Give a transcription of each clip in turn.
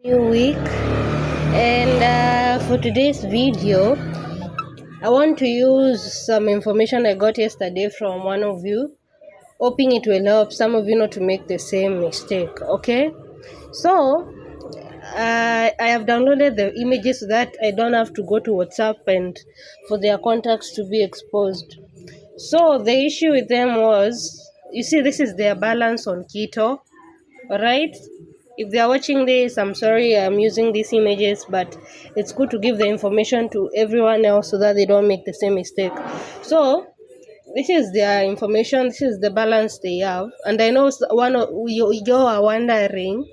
New week, and for today's video I want to use some information I got yesterday from one of you, hoping it will help some of you not to make the same mistake. Okay, so I have downloaded the images so that I don't have to go to WhatsApp and for their contacts to be exposed. So the issue with them was, you see, this is their balance on Kito. Alright, if they are watching this, I'm sorry I'm using these images, but it's good to give the information to everyone else so that they don't make the same mistake. So this is their information, this is the balance they have, and I know one of you are wondering,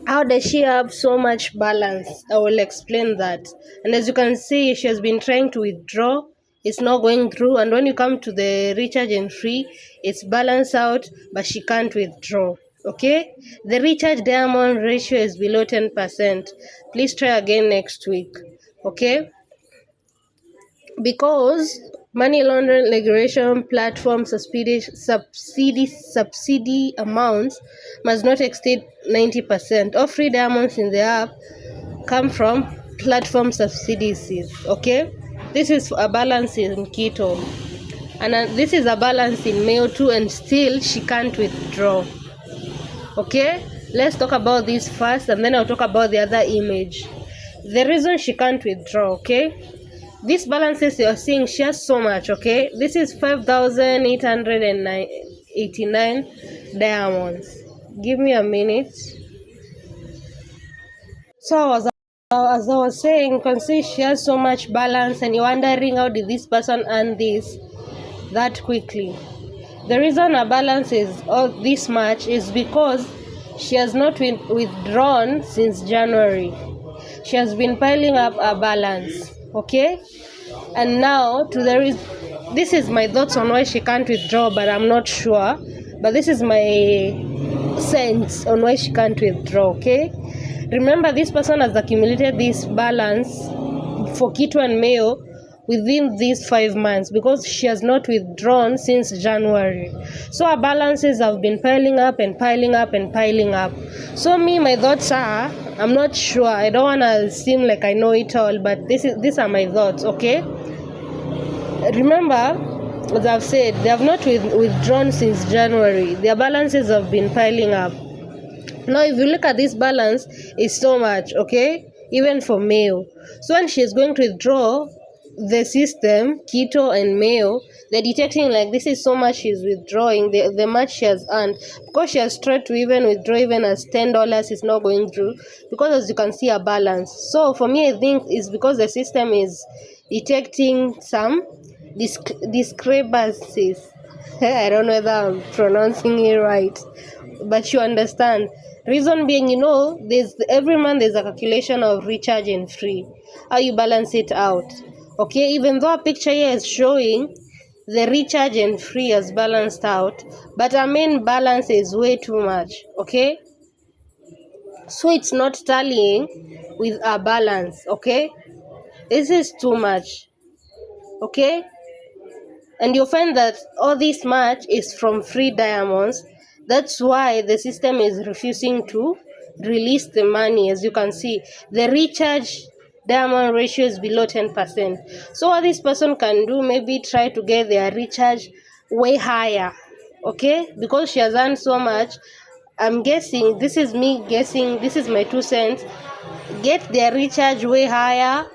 how does she have so much balance? I will explain that. And as you can see, she has been trying to withdraw, it's not going through, and when you come to the recharge and free, it's balanced out, but she can't withdraw. Okay, the recharge diamond ratio is below 10%. Please try again next week. Okay, because money laundering regulation platform subsidy amounts must not exceed 90%. All free diamonds in the app come from platform subsidies. Okay, this is a balance in Kito, and this is a balance in Meyo too, and still she can't withdraw. Okay, let's talk about this first, and then I'll talk about the other image. The reason she can't withdraw, okay, these balances you're seeing, she has so much. Okay, this is 5,889 diamonds. Give me a minute. So as I was saying, you can see she has so much balance, and you're wondering, how did this person earn this that quickly? The reason her balance is all this much is because she has not withdrawn since January. She has been piling up her balance. Okay, and now this is my thoughts on why she can't withdraw, but I'm not sure, but this is my sense on why she can't withdraw. Okay, remember, this person has accumulated this balance for Kito and Meyo within these 5 months, because she has not withdrawn since January. So her balances have been piling up and piling up and piling up. So my thoughts are, I'm not sure, I don't want to seem like I know it all, but these are my thoughts. Okay, remember, as I've said, they have not withdrawn since January. Their balances have been piling up. Now if you look at this balance, it's so much. Okay, even for Meyo. So when she's going to withdraw, the system, Kito and Meyo, they're detecting like this is so much she's withdrawing, the much she has earned, because she has tried to even withdraw even as $10 is not going through, because as you can see, a balance. So for me, I think it's because the system is detecting some discrepancies. I don't know whether I'm pronouncing it right, but you understand. Reason being, there's every month there's a calculation of recharge and free, how you balance it out. Okay, even though a picture here is showing the recharge and free has balanced out, but our main balance is way too much. Okay, so it's not tallying with our balance. Okay, this is too much. Okay, and you'll find that all this much is from free diamonds. That's why the system is refusing to release the money. As you can see, the recharge diamond ratio is below 10%. So what this person can do, maybe try to get their recharge way higher. Okay, because she has earned so much, I'm guessing, this is me guessing, this is my 2 cents, get their recharge way higher.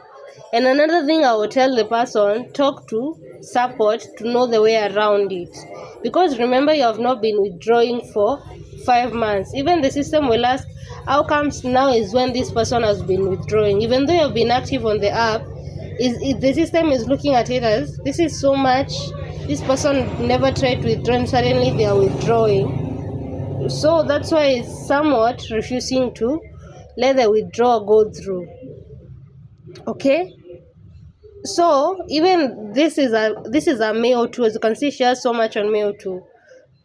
And another thing I will tell the person, talk to support to know the way around it, because remember, you have not been withdrawing for 5 months. Even the system will ask, how comes now is when this person has been withdrawing, even though you have been active on the app. The system is looking at it as, this is so much, this person never tried to withdraw and suddenly they are withdrawing. So that's why it's somewhat refusing to let the withdrawal go through. Okay, so even this is a Meyo too. As you can see, she has so much on Meyo too.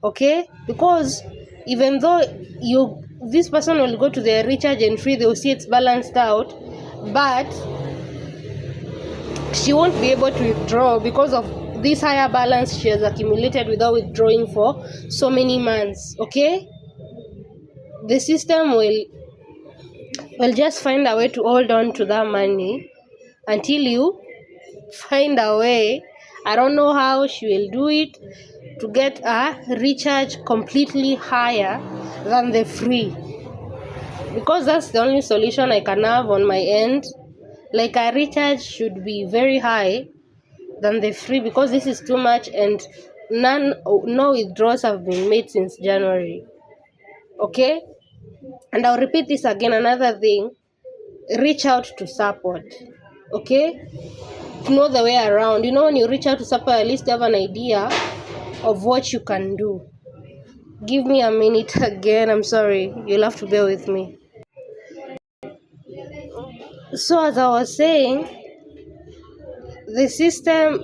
Okay, because even though this person will go to the recharge and free, they will see it's balanced out, but she won't be able to withdraw because of this higher balance she has accumulated without withdrawing for so many months. Okay, the system will Well, just find a way to hold on to that money until you find a way. I don't know how she will do it, to get a recharge completely higher than the free, because that's the only solution I can have on my end. Like, a recharge should be very high than the free, because this is too much, and no withdrawals have been made since January. Okay, and I'll repeat this again. Another thing, reach out to support. Okay, to know the way around. When you reach out to support, at least you have an idea of what you can do. Give me a minute again. I'm sorry, you'll have to bear with me. So, as I was saying, the system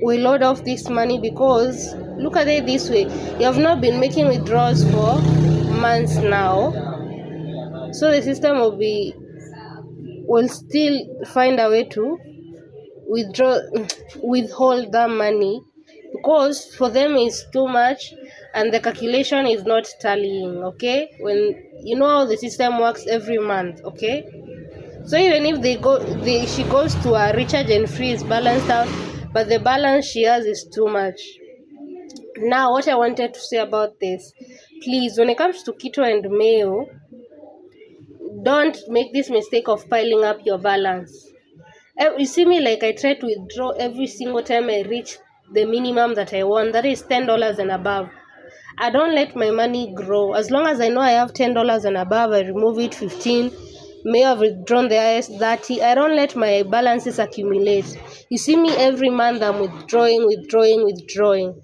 will load off this money, because look at it this way: you have not been making withdrawals for months now, so the system will still find a way to withhold that money, because for them it's too much and the calculation is not tallying. Okay, when you know how the system works every month. Okay, so even if she goes to a recharge and free, is balanced out, but the balance she has is too much. Now, what I wanted to say about this, please, when it comes to Kito and Meyo, don't make this mistake of piling up your balance. You see me, like, I try to withdraw every single time I reach the minimum that I want, that is $10 and above. I don't let my money grow. As long as I know I have $10 and above, I remove it. 15, may have withdrawn the highest 30. I don't let my balances accumulate. You see me every month, I'm withdrawing.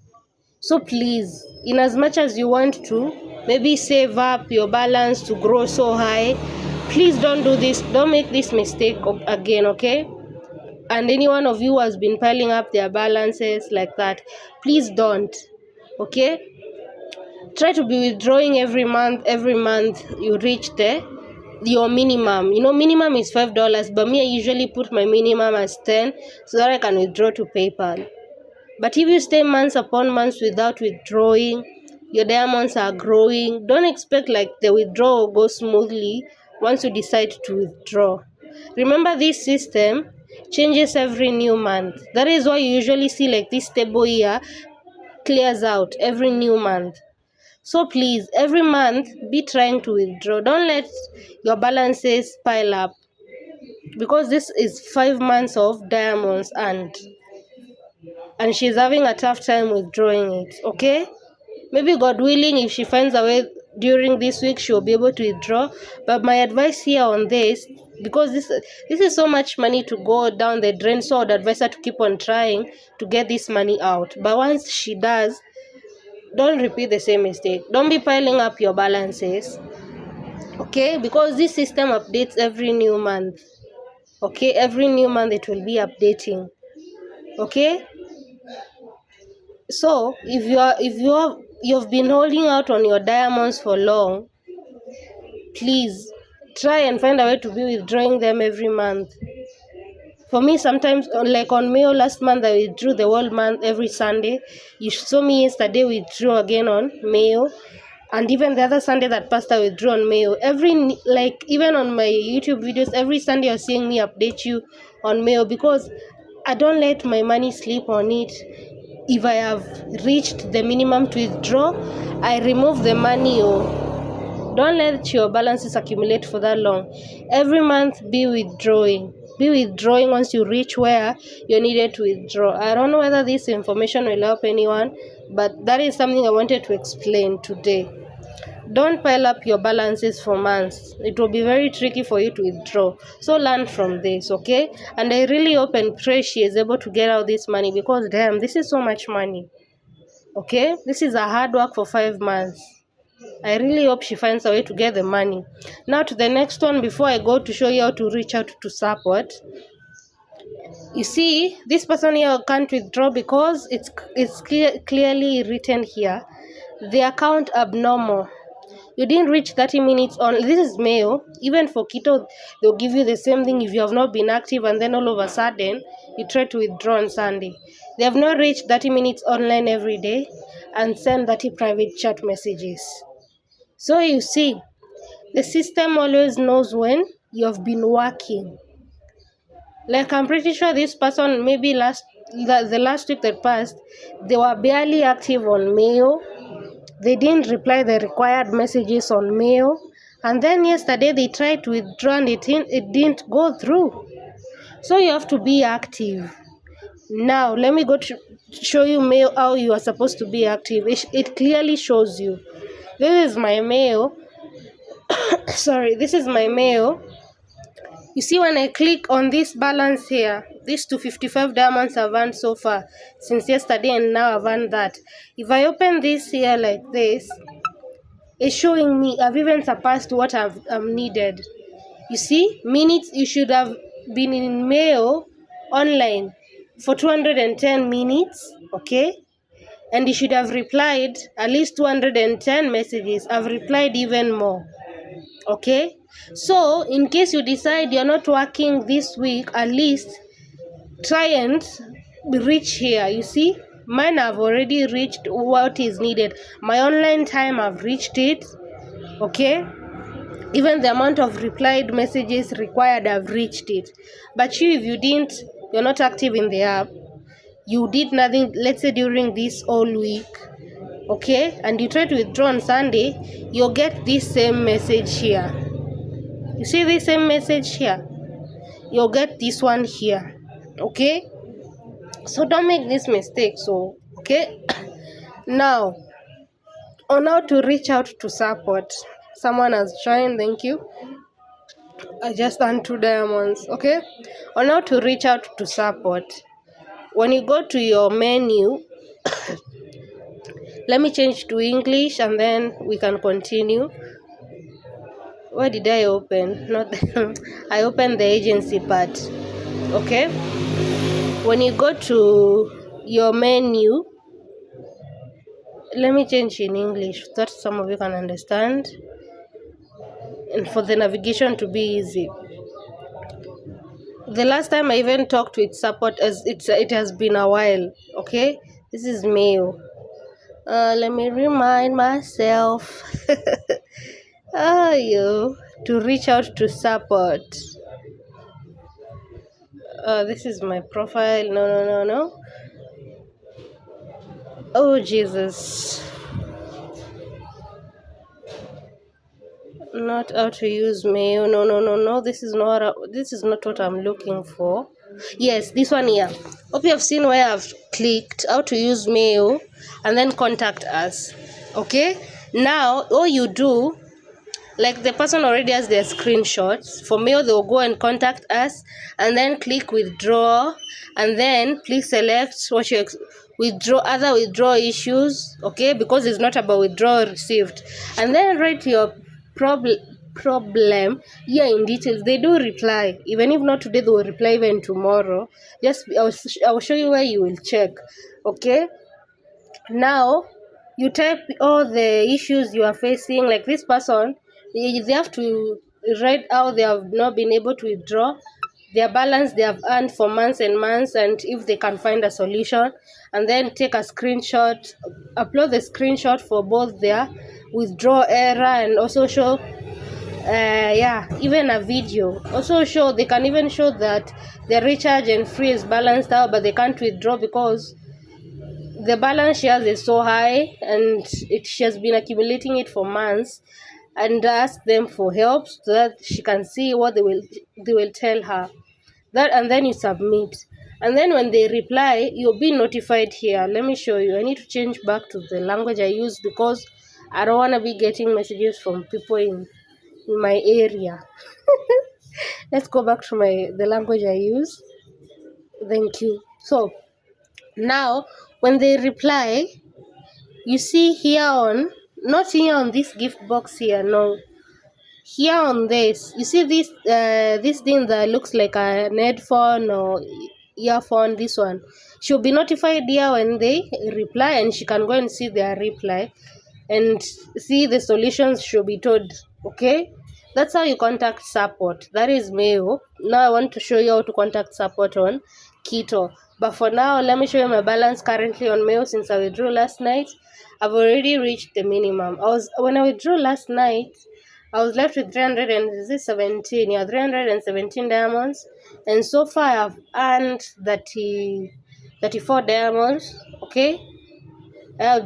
So please, in as much as you want to maybe save up your balance to grow so high, please don't do this. Don't make this mistake again, okay? And any one of you who has been piling up their balances like that, please don't. Okay, try to be withdrawing every month you reach your minimum. Minimum is $5, but me, I usually put my minimum as 10, so that I can withdraw to PayPal. But if you stay months upon months without withdrawing, your diamonds are growing. Don't expect like the withdrawal will go smoothly once you decide to withdraw. Remember, this system changes every new month. That is why you usually see like this table here clears out every new month. So please, every month, be trying to withdraw. Don't let your balances pile up, because this is 5 months of diamonds, and she's having a tough time withdrawing it. Okay, maybe God willing, if she finds a way during this week, she'll be able to withdraw. But my advice here on this, because this is so much money to go down the drain, so I'd advise her to keep on trying to get this money out. But once she does, don't repeat the same mistake. Don't be piling up your balances. Okay, because this system updates every new month. Okay, every new month it will be updating. Okay, so if you've been holding out on your diamonds for long, please try and find a way to be withdrawing them every month. For me, sometimes, like on Mayo last month, I withdrew the whole month every Sunday. You saw me yesterday withdrew again on Mayo, and even the other Sunday that passed, I withdrew on Mayo. Even on my YouTube videos, every Sunday you're seeing me update you on Mayo, because I don't let my money sleep on it. If I have reached the minimum to withdraw, I remove the money. Don't let your balances accumulate for that long. Every month, be withdrawing. Be withdrawing once you reach where you needed to withdraw. I don't know whether this information will help anyone, but that is something I wanted to explain today. Don't pile up your balances for months. It will be very tricky for you to withdraw. So learn from this, okay? And I really hope and pray she is able to get out this money, because damn, this is so much money. Okay? This is a hard work for 5 months. I really hope she finds a way to get the money. Now to the next one, before I go to show you how to reach out to support. You see, this person here can't withdraw because it's clearly written here. The account abnormal. You didn't reach 30 minutes on. This is Mayo. Even for Kito, they'll give you the same thing if you have not been active, and then all of a sudden you try to withdraw on Sunday. They have not reached 30 minutes online every day and send 30 private chat messages. So you see, The system always knows when you've been working. Like, I'm pretty sure this person, maybe the last week that passed, they were barely active on Mayo. They didn't reply the required messages on Mayo. And then yesterday they tried to withdraw and it didn't go through. So you have to be active. Now, let me go to show you Mayo how you are supposed to be active. It clearly shows you. This is my Mayo. Sorry, this is my Mayo. You see, when I click on this balance here, these 255 diamonds I've earned so far since yesterday, and now I've earned that. If I open this here like this, it's showing me I've even surpassed what I've needed. You see, minutes, you should have been in Mayo online for 210 minutes, okay? And you should have replied at least 210 messages. I've replied even more, okay? So in case you decide you're not working this week, at least try and reach here. You see, mine have already reached what is needed. My online time, I've reached it, okay? Even the amount of replied messages required, I've reached it. But you, if you're not active in the app, you did nothing, let's say during this whole week, okay, and you try to withdraw on Sunday, you'll get this same message here. You see this same message here? You'll get this one here, okay? So don't make this mistake, so, okay? Now, on how to reach out to support. Someone has joined, thank you. I just earned 2 diamonds, okay? On how to reach out to support. When you go to your menu, let me change to English and then we can continue. Where did I open? Not I opened the agency part. Okay? When you go to your menu, let me change in English so that some of you can understand and for the navigation to be easy. The last time I even talked with support, as it has been a while, okay? This is Mayo. Let me remind myself to reach out to support. This is my profile. No. Oh, Jesus. Not how to use Mayo. No. This is not what I'm looking for. Yes, this one here. Hope you have seen where I've clicked how to use Mayo and then contact us. Okay? Now, all you do, like the person already has their screenshots. For Mayo, they'll go and contact us and then click withdraw and then please select what you other withdrawal issues, okay? Because it's not about withdrawal received. And then write your problem here in details. They do reply, even if not today, they will reply even tomorrow. I'll show you where you will check, okay? Now you type all the issues you are facing. Like this person, they have to write how they have not been able to withdraw their balance they have earned for months and months, and if they can find a solution, and then take a screenshot, upload the screenshot for both their withdrawal error and also show even a video. Also show, they can even show that their recharge and free is balanced out, but they can't withdraw because the balance she has is so high and she has been accumulating it for months, and ask them for help so that she can see what they will tell her. That, and then you submit, and then when they reply, you'll be notified here. Let me show you. I need to change back to the language I use because I don't want to be getting messages from people in my area. Let's go back to the language I use. Thank you. So now when they reply, you see here on, not here on this gift box here, no, here on this, you see this this thing that looks like an headphone or earphone. This one, she'll be notified here when they reply, and she can go and see their reply and see the solutions she'll be told. Okay, that's how you contact support. That is Mayo. Now I want to show you how to contact support on Kito, but for now let me show you my balance currently on Mayo. Since I withdrew last night, I've already reached the minimum. When I withdrew last night, I was left with 317, yeah, 317 diamonds. And so far I've earned 34 diamonds, okay?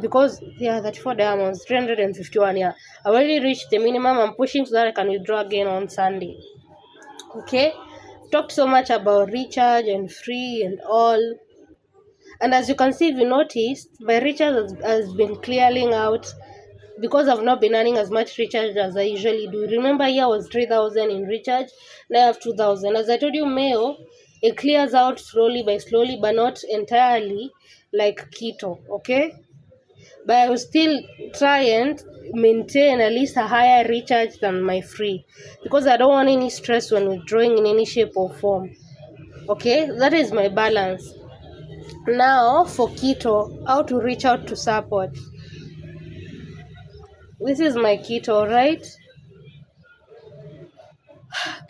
Because, yeah, 34 diamonds, 351, yeah. I already reached the minimum. I'm pushing so that I can withdraw again on Sunday, okay? Talked so much about recharge and free and all. And as you can see, if you noticed, my recharge has been clearing out because I've not been earning as much recharge as I usually do. Remember, here was 3,000 in recharge, now I have 2,000. As I told you, Mayo, it clears out slowly by slowly, but not entirely like Kito, okay? But I will still try and maintain at least a higher recharge than my free, because I don't want any stress when withdrawing in any shape or form, okay? That is my balance. Now for Kito, how to reach out to support. This is my Kito, right?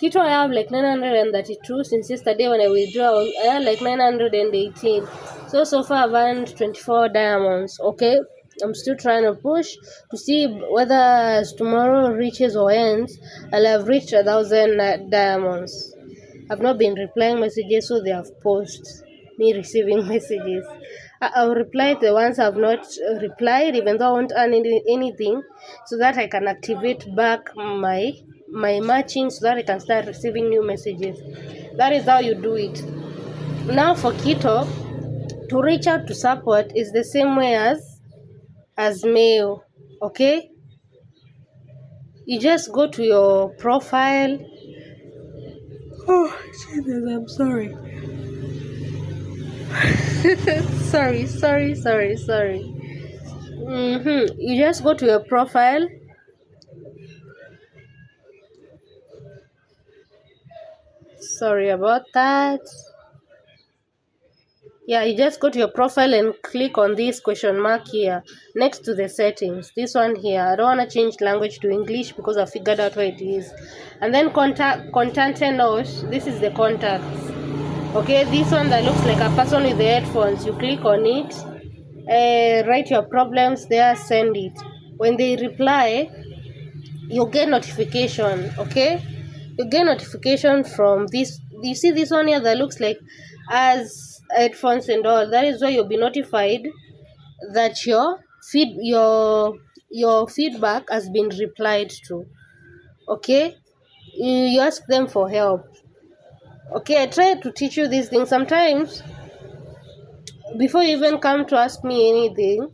Kito, I have like 932 since yesterday when I withdraw. I have like 918. So far I've earned 24 diamonds, okay? I'm still trying to push to see whether as tomorrow reaches or ends, I'll have reached 1,000 diamonds. I've not been replying messages, so they have paused me receiving messages. I'll reply the ones I've not replied, even though I won't earn anything, so that I can activate back my matching, so that I can start receiving new messages. That is how you do it. Now for Kito, to reach out to support is the same way as Mayo, okay? You just go to your profile. Oh, Jesus, I'm sorry. sorry. You just go to your profile. Sorry about that. Yeah, you just go to your profile and click on this question mark here next to the settings. This one here. I don't want to change language to English because I figured out where it is. And then contact and note. This is the contacts. Okay, this one that looks like a person with the headphones. You click on it, write your problems there, send it. When they reply, you get notification, okay? You get notification from this. You see this one here that looks like as headphones and all. That is why you'll be notified that your feedback has been replied to, okay? You ask them for help, okay? I try to teach you these things. Sometimes before you even come to ask me anything,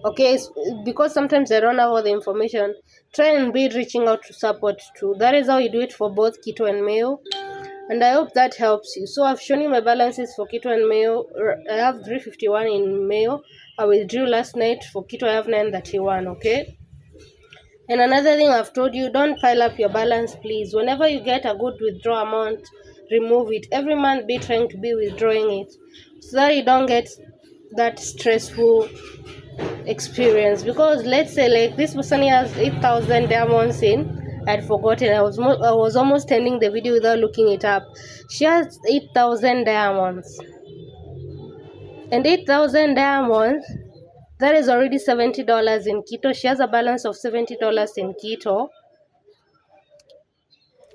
okay, because sometimes I don't have all the information, try and be reaching out to support too. That is how you do it for both Kito and Mayo, and I hope that helps you. So I've shown you my balances for Kito and Mayo. I have 351 in Mayo. I withdrew last night. For Kito I have 931, okay? And another thing I've told you, don't pile up your balance, please. Whenever you get a good withdraw amount, remove it. Every month be trying to be withdrawing it, so that you don't get that stressful experience. Because let's say like this person has 8,000 diamonds in. I'd forgotten. I was almost ending the video without looking it up. She has 8,000 diamonds, and 8,000 diamonds, that is already $70 in Kito. She has a balance of $70 in Kito,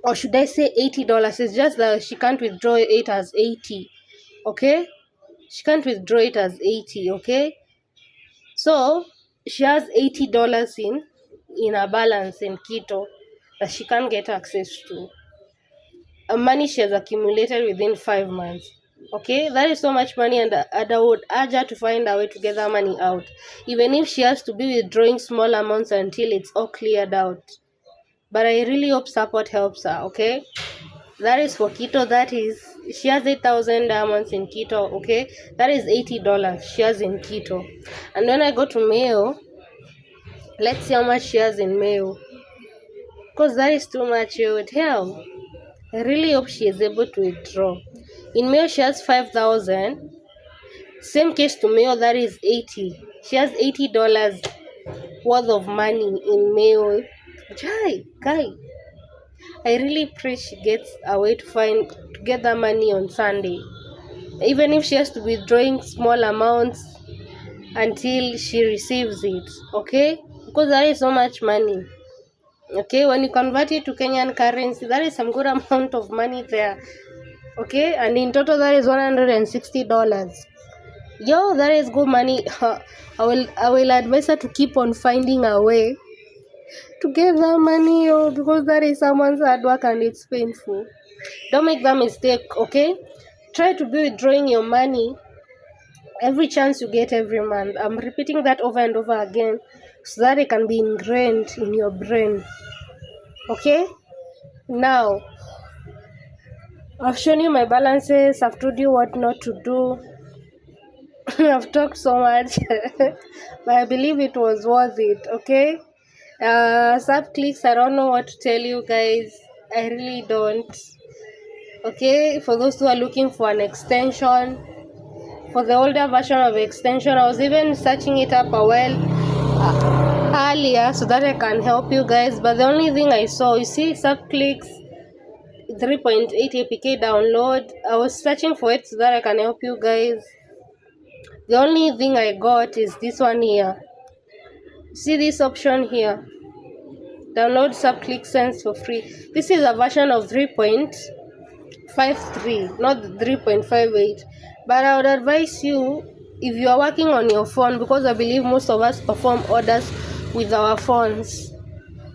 or should I say $80? It's just that she can't withdraw it as 80, okay? She can't withdraw it as 80, okay? So she has $80 in her balance in Kito that she can't get access to. Money she has accumulated within 5 months. Okay, that is so much money, and I would urge her to find a way to get that money out, even if she has to be withdrawing small amounts until it's all cleared out. But I really hope support helps her, okay? That is for Kito. That is, she has 8,000 diamonds in Kito, okay? That is $80 she has in Kito. And when I go to Mayo, let's see how much she has in Mayo, because that is too much. It would help. I really hope she is able to withdraw. In Mayo, she has 5,000. Same case to Mayo, that is 80. She has $80 worth of money in Mayo. Guy, I really pray she gets a way to get that money on Sunday. Even if she has to be withdrawing small amounts until she receives it, okay? Because that is so much money. Okay, when you convert it to Kenyan currency, that is some good amount of money there. Okay, and in total that is $160. Yo, that is good money. I will advise her to keep on finding a way to get that money, yo, because that is someone's hard work and it's painful. Don't make that mistake, okay? Try to be withdrawing your money every chance you get every month. I'm repeating that over and over again so that it can be ingrained in your brain. Okay? Now, I've shown you my balances, I've told you what not to do. I've talked so much, but I believe it was worth it, okay? Sub clicks, I don't know what to tell you guys. I really don't. Okay, for those who are looking for an extension, for the older version of extension, I was even searching it up a while earlier so that I can help you guys, but the only thing I saw, you see, sub clicks 3.8 APK download. I was searching for it so that I can help you guys. The only thing I got is this one here. See this option here, download sub click sense for free. This is a version of 3.53, not 3.58, but I would advise you, if you are working on your phone, because I believe most of us perform orders with our phones,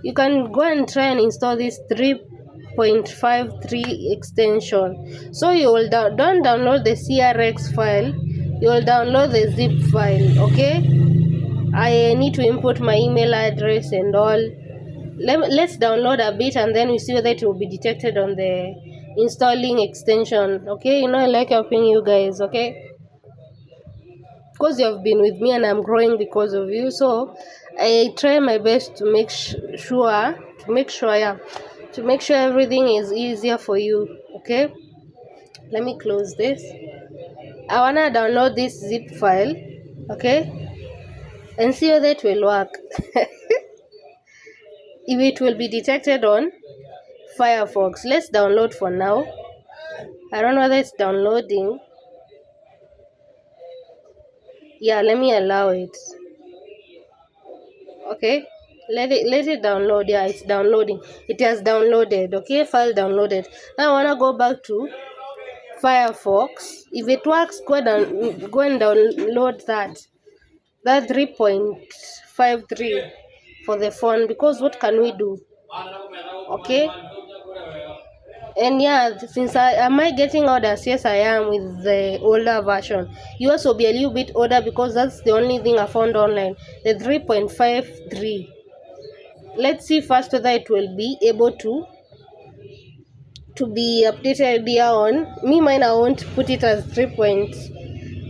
you can go and try and install this 3.53 extension. So you will don't download the CRX file, you will download the zip file. Okay, I need to input my email address and all. Let's download a bit and then we see whether it will be detected on the installing extension. Okay, you know, I like helping you guys. Okay, because you have been with me and I'm growing because of you, so I try my best to make sure everything is easier for you. Okay, let me close this. I wanna download this zip file, okay, and see whether it will work. If it will be detected on Firefox. Let's download for now. I don't know whether it's downloading. Yeah, let me allow it. Okay, let it download. Yeah, it's downloading. It has downloaded. Okay, file downloaded. Now I wanna go back to Firefox. If it works, go and download that 3.53 for the phone, because what can we do? Okay, and yeah, since am I getting orders? Yes, I am with the older version. Yours will be a little bit older because that's the only thing I found online, the 3.53. Let's see first whether it will be able to be updated here on me. Mine, I won't put it as 3.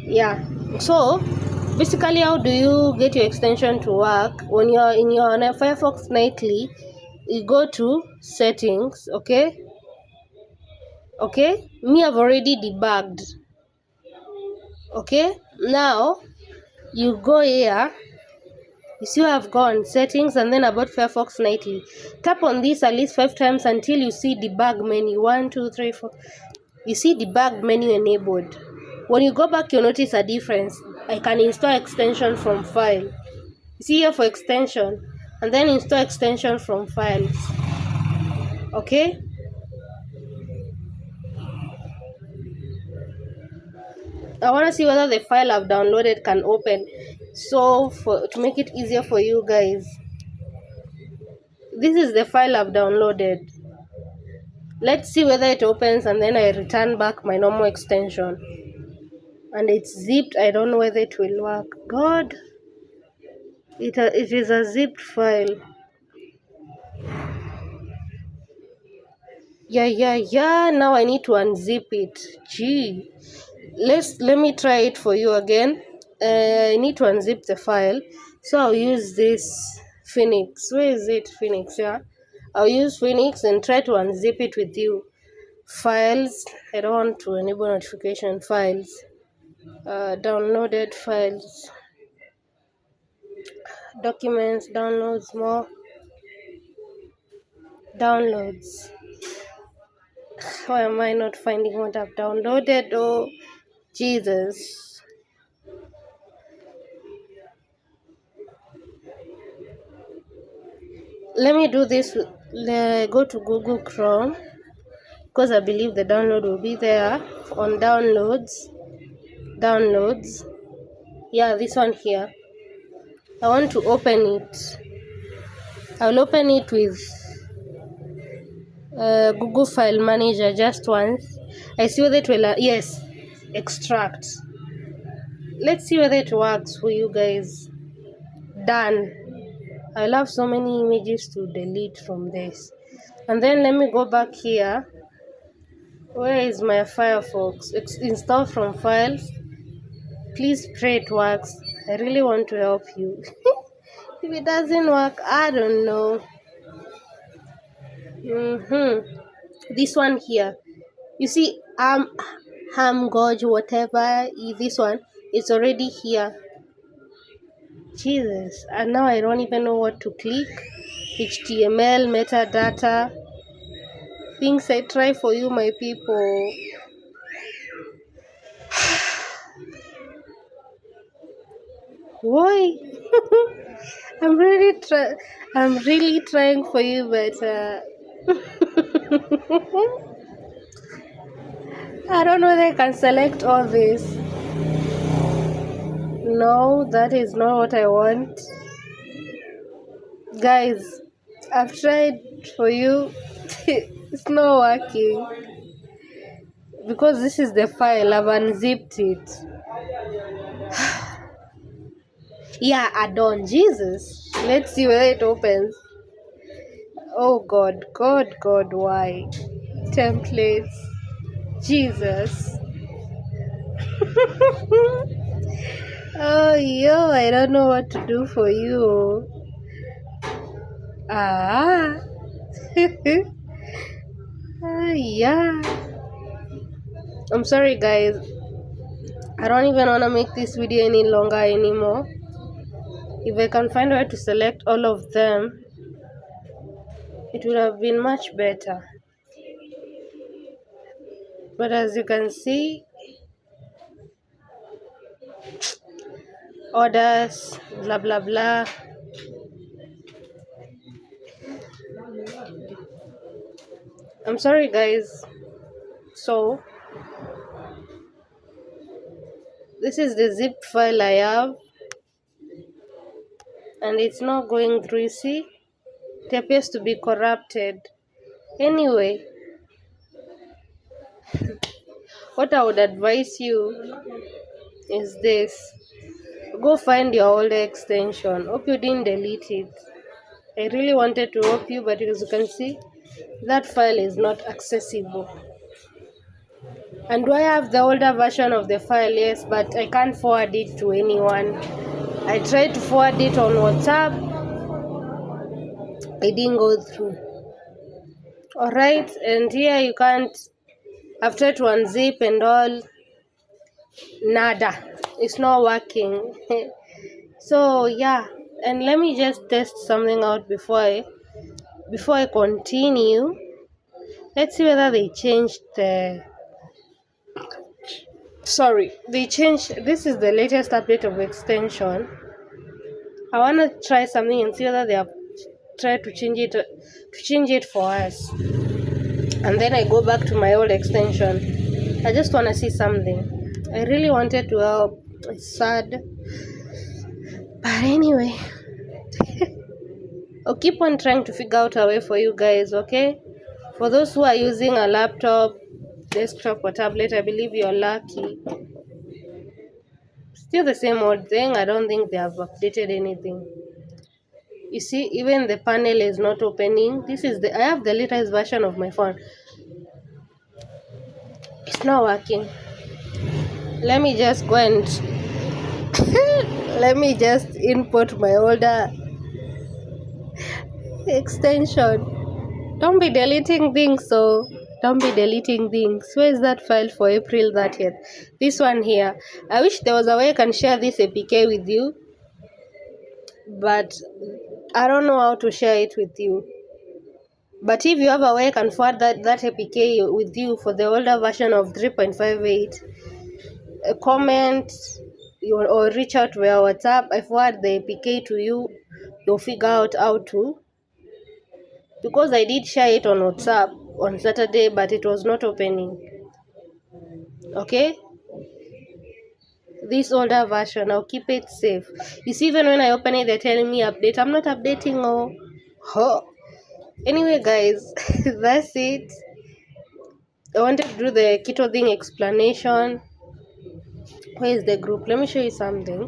Yeah, so basically, how do you get your extension to work? When you're in your Firefox nightly, you go to settings. Okay, me, I've already debugged. Okay, now you go here, you see I've gone settings and then about Firefox nightly. Tap on this at least 5 times until you see debug menu. 1 2 3 4. You see debug menu enabled. When you go back, you'll notice a difference. I can install extension from file. You see here for extension, and then install extension from files. Okay, I want to see whether the file I've downloaded can open. So to make it easier for you guys, this is the file I've downloaded. Let's see whether it opens, and then I return back my normal extension. And it's zipped. I don't know whether it will work. God, it is a zipped file. Yeah. Now I need to unzip it. Gee, let me try it for you again. I need to unzip the file, so I'll use this Phoenix. Where is it? Phoenix. Yeah, I'll use Phoenix and try to unzip it with you. Files. I don't want to enable notification. Files. Downloaded files. Documents. Downloads. More. Downloads. Why am I not finding what I've downloaded? Oh, Jesus. Let me do this. Go to Google Chrome, because I believe the download will be there on downloads. Yeah, this one here. I want to open it. I'll open it with Google File Manager just once. I see whether it will, yes, extract. Let's see whether it works for you guys. Done. I'll have so many images to delete from this. And then let me go back here. Where is my Firefox? Install from files. Please pray it works. I really want to help you. If it doesn't work, I don't know. This one here. You see, Goj, whatever. This one, it's already here. Jesus. And now I don't even know what to click. HTML, metadata. Things I try for you, my people. Why? I'm really trying for you, but I don't know whether I can select all this. No, that is not what I want. Guys, I've tried for you. It's not working. Because this is the file, I've unzipped it. Yeah, add-on. Jesus. Let's see whether it opens. Oh God, why? Templates. Jesus. Oh, yo, I don't know what to do for you. Ah. Yeah. I'm sorry, guys. I don't even want to make this video any longer anymore. If I can find a way to select all of them, it would have been much better. But as you can see, orders, blah blah blah. I'm sorry, guys. So this is the zip file I have, and it's not going through. See, it appears to be corrupted. Anyway, what I would advise you is this: go find your old extension. Hope you didn't delete it. I really wanted to help you, but as you can see, that file is not accessible. And do I have the older version of the file? Yes, but I can't forward it to anyone. I tried to forward it on WhatsApp. It didn't go through. Alright, and here you can't, after to unzip and all, nada. It's not working. So yeah, and let me just test something out before I continue. Let's see whether they changed the... This is the latest update of extension. I want to try something and see whether they have tried to change it for us. And then I go back to my old extension. I just want to see something. I really wanted to help. It's sad. But anyway, I'll keep on trying to figure out a way for you guys, okay? For those who are using a laptop, desktop or tablet, I believe you're lucky. Still the same old thing. I don't think they have updated anything. You see, even the panel is not opening. I have the latest version of my phone. It's not working. Let me just go and let me just input my older extension. Don't be deleting things, so don't be deleting things. Where is that file for April 30th? This one here. I wish there was a way I can share this APK with you, but I don't know how to share it with you. But if you have a way I can forward that APK with you for the older version of 3.58, comment or reach out via WhatsApp. I forward the APK to you. You'll figure out how to because I did share it on WhatsApp on Saturday, but it was not opening. Okay, this older version, I'll keep it safe. You see, even when I open it, they're telling me update. I'm not updating. Anyway, guys, that's it. I wanted to do the keto thing explanation. Where is the group? Let me show you something,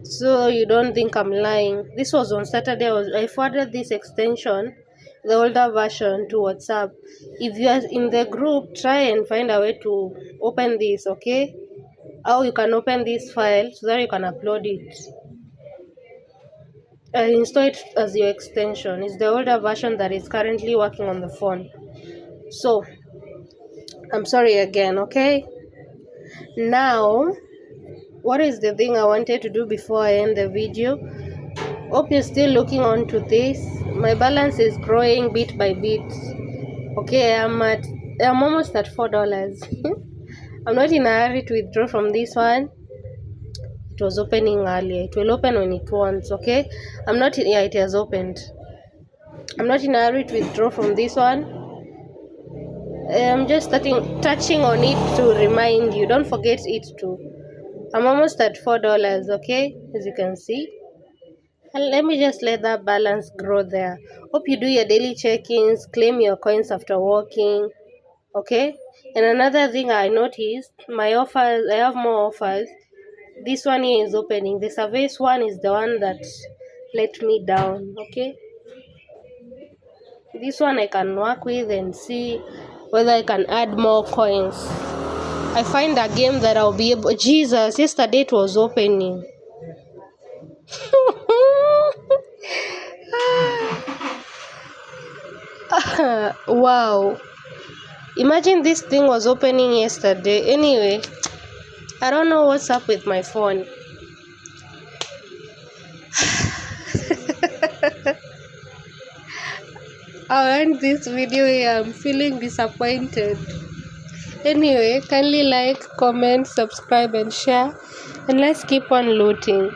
so you don't think I'm lying. This was on Saturday. I forwarded this extension, the older version, to WhatsApp. If you are in the group, try and find a way to open this, okay? How you can open this file so that you can upload it. Install it as your extension. It's the older version that is currently working on the phone. So, I'm sorry again, okay? Now, what is the thing I wanted to do before I end the video? Hope you're still looking on to this. My balance is growing bit by bit. Okay, I'm almost at $4. I'm not in a hurry to withdraw from this one. It was opening earlier. It will open when it wants, okay? It has opened. I'm not in a hurry to withdraw from this one. I'm just touching on it to remind you. Don't forget it too. I'm almost at $4, okay? As you can see. And let me just let that balance grow there. Hope you do your daily check-ins, claim your coins after walking, okay? And another thing I noticed, my offers, I have more offers. This one here is opening. The service one is the one that let me down, okay? This one I can work with and see whether I can add more coins. I find a game that I'll be able... Jesus, yesterday it was opening. Wow. Imagine this thing was opening yesterday. Anyway, I don't know what's up with my phone. I'll end this video here. I'm feeling disappointed. Anyway, kindly like, comment, subscribe and share, and let's keep on looting.